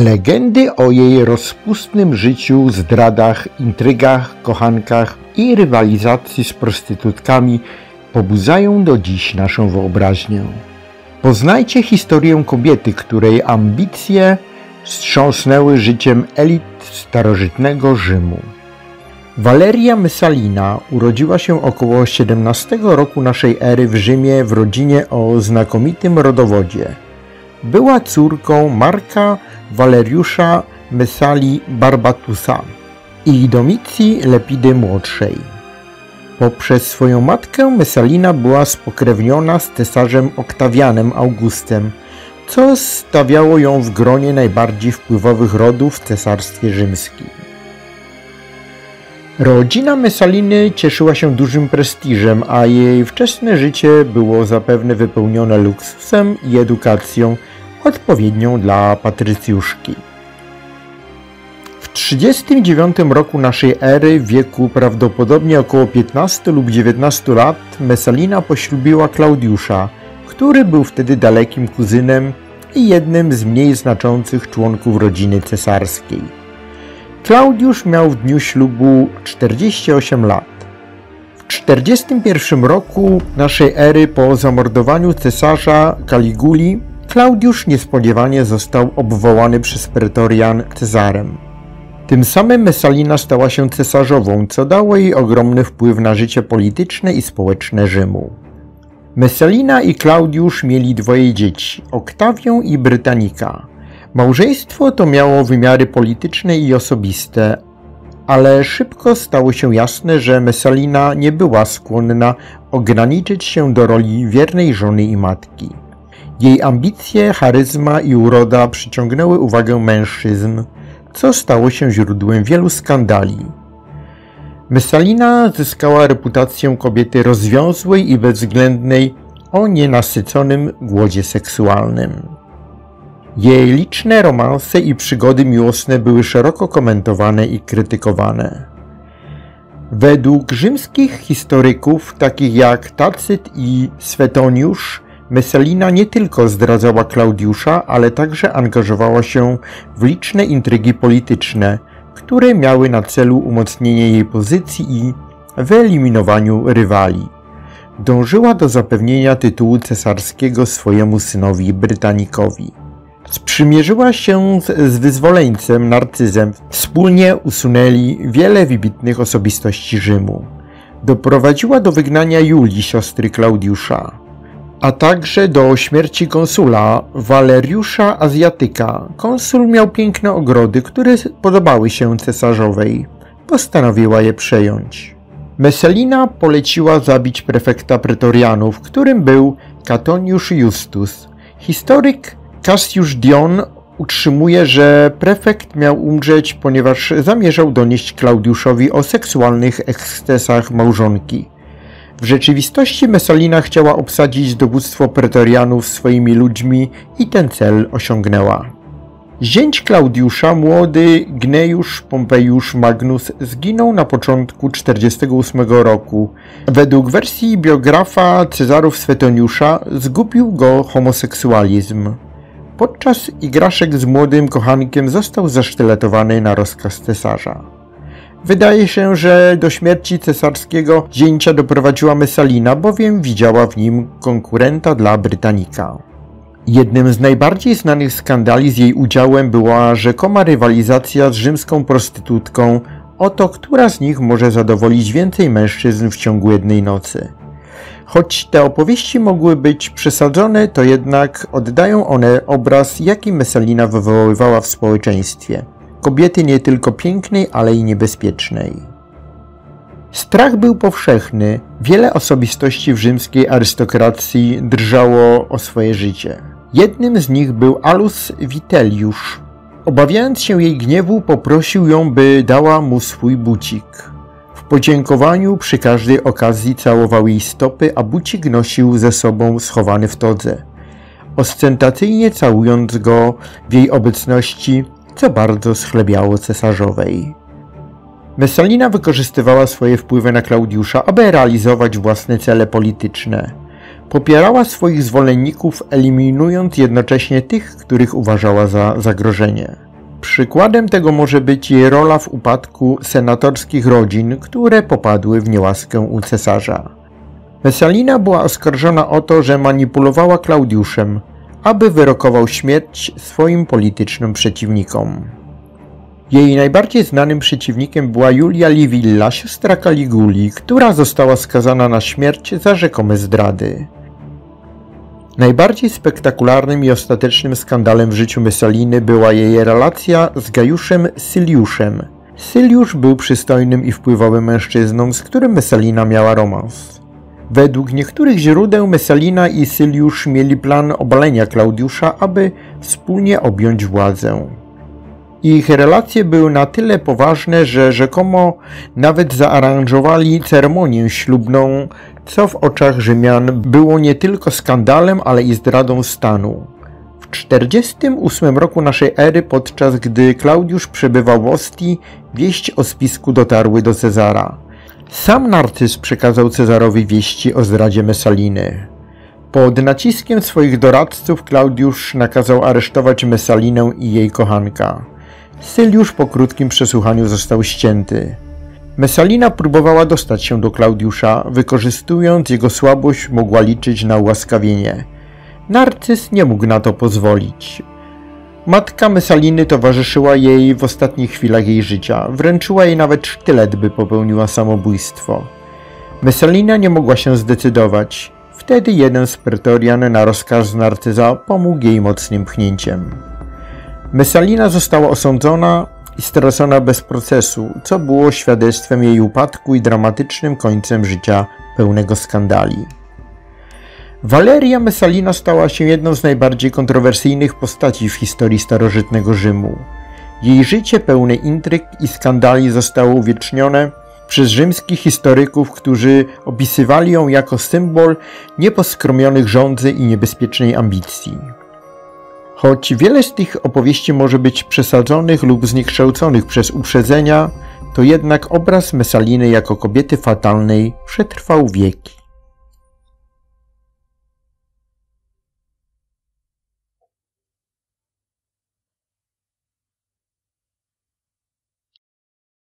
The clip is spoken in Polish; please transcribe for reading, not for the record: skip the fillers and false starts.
Legendy o jej rozpustnym życiu, zdradach, intrygach, kochankach i rywalizacji z prostytutkami pobudzają do dziś naszą wyobraźnię. Poznajcie historię kobiety, której ambicje wstrząsnęły życiem elit starożytnego Rzymu. Valeria Messalina urodziła się około 17 roku naszej ery w Rzymie w rodzinie o znakomitym rodowodzie. Była córką Marka Valeriusza Messalii Barbatusa i Domicji Lepidy młodszej. Poprzez swoją matkę Messalina była spokrewniona z cesarzem Oktawianem Augustem, co stawiało ją w gronie najbardziej wpływowych rodów w Cesarstwie Rzymskim. Rodzina Messaliny cieszyła się dużym prestiżem, a jej wczesne życie było zapewne wypełnione luksusem i edukacją odpowiednią dla patrycjuszki. W 39 roku naszej ery, w wieku prawdopodobnie około 15 lub 19 lat, Messalina poślubiła Klaudiusza, który był wtedy dalekim kuzynem i jednym z mniej znaczących członków rodziny cesarskiej. Klaudiusz miał w dniu ślubu 48 lat. W 41 roku naszej ery, po zamordowaniu cesarza Kaliguli, Klaudiusz niespodziewanie został obwołany przez pretorian Cezarem. Tym samym Messalina stała się cesarzową, co dało jej ogromny wpływ na życie polityczne i społeczne Rzymu. Messalina i Klaudiusz mieli dwoje dzieci, Oktawię i Brytanika. Małżeństwo to miało wymiary polityczne i osobiste, ale szybko stało się jasne, że Messalina nie była skłonna ograniczyć się do roli wiernej żony i matki. Jej ambicje, charyzma i uroda przyciągnęły uwagę mężczyzn, co stało się źródłem wielu skandali. Messalina zyskała reputację kobiety rozwiązłej i bezwzględnej o nienasyconym głodzie seksualnym. Jej liczne romanse i przygody miłosne były szeroko komentowane i krytykowane. Według rzymskich historyków, takich jak Tacyt i Swetoniusz, Messalina nie tylko zdradzała Klaudiusza, ale także angażowała się w liczne intrygi polityczne, które miały na celu umocnienie jej pozycji i wyeliminowaniu rywali. Dążyła do zapewnienia tytułu cesarskiego swojemu synowi Brytanikowi. Sprzymierzyła się z wyzwoleńcem Narcyzem. Wspólnie usunęli wiele wybitnych osobistości Rzymu. Doprowadziła do wygnania Julii, siostry Klaudiusza, a także do śmierci konsula Valeriusza Azjatyka. Konsul miał piękne ogrody, które podobały się cesarzowej. Postanowiła je przejąć. Messalina poleciła zabić prefekta pretorianów, którym był Catonius Justus. Historyk Cassius Dion utrzymuje, że prefekt miał umrzeć, ponieważ zamierzał donieść Klaudiuszowi o seksualnych ekscesach małżonki. W rzeczywistości Messalina chciała obsadzić dowództwo pretorianów swoimi ludźmi i ten cel osiągnęła. Zięć Klaudiusza, młody Gnaeus Pompeius Magnus, zginął na początku 48 roku. Według wersji biografa Cezarów Swetoniusza zgubił go homoseksualizm. Podczas igraszek z młodym kochankiem został zasztyletowany na rozkaz cesarza. Wydaje się, że do śmierci cesarskiego zięcia doprowadziła Messalina, bowiem widziała w nim konkurenta dla Brytanika. Jednym z najbardziej znanych skandali z jej udziałem była rzekoma rywalizacja z rzymską prostytutką o to, która z nich może zadowolić więcej mężczyzn w ciągu jednej nocy. Choć te opowieści mogły być przesadzone, to jednak oddają one obraz, jaki Messalina wywoływała w społeczeństwie. Kobiety nie tylko pięknej, ale i niebezpiecznej. Strach był powszechny. Wiele osobistości w rzymskiej arystokracji drżało o swoje życie. Jednym z nich był Alus Vitellius. Obawiając się jej gniewu, poprosił ją, by dała mu swój bucik. W podziękowaniu przy każdej okazji całował jej stopy, a bucik nosił ze sobą schowany w todze, ostentacyjnie całując go w jej obecności, co bardzo schlebiało cesarzowej. Messalina wykorzystywała swoje wpływy na Klaudiusza, aby realizować własne cele polityczne. Popierała swoich zwolenników, eliminując jednocześnie tych, których uważała za zagrożenie. Przykładem tego może być jej rola w upadku senatorskich rodzin, które popadły w niełaskę u cesarza. Messalina była oskarżona o to, że manipulowała Klaudiuszem, aby wyrokował śmierć swoim politycznym przeciwnikom. Jej najbardziej znanym przeciwnikiem była Julia Livilla, siostra Caliguli, która została skazana na śmierć za rzekome zdrady. Najbardziej spektakularnym i ostatecznym skandalem w życiu Messaliny była jej relacja z Gajuszem Syliuszem. Syliusz był przystojnym i wpływowym mężczyzną, z którym Messalina miała romans. Według niektórych źródeł Messalina i Syliusz mieli plan obalenia Klaudiusza, aby wspólnie objąć władzę. Ich relacje były na tyle poważne, że rzekomo nawet zaaranżowali ceremonię ślubną, co w oczach Rzymian było nie tylko skandalem, ale i zdradą stanu. W 48 roku naszej ery, podczas gdy Klaudiusz przebywał w Ostii, wieści o spisku dotarły do Cezara. Sam Narcyz przekazał Cezarowi wieści o zdradzie Messaliny. Pod naciskiem swoich doradców Klaudiusz nakazał aresztować Messalinę i jej kochanka. Syliusz po krótkim przesłuchaniu został ścięty. Messalina próbowała dostać się do Klaudiusza, wykorzystując jego słabość, mogła liczyć na ułaskawienie. Narcyz nie mógł na to pozwolić. Matka Messaliny towarzyszyła jej w ostatnich chwilach jej życia, wręczyła jej nawet sztylet, by popełniła samobójstwo. Messalina nie mogła się zdecydować. Wtedy jeden z pretorian na rozkaz Narcyza pomógł jej mocnym pchnięciem. Messalina została osądzona i stracona bez procesu, co było świadectwem jej upadku i dramatycznym końcem życia pełnego skandali. Valeria Messalina stała się jedną z najbardziej kontrowersyjnych postaci w historii starożytnego Rzymu. Jej życie pełne intryg i skandali zostało uwiecznione przez rzymskich historyków, którzy opisywali ją jako symbol nieposkromionych żądzy i niebezpiecznej ambicji. Choć wiele z tych opowieści może być przesadzonych lub zniekształconych przez uprzedzenia, to jednak obraz Messaliny jako kobiety fatalnej przetrwał wieki.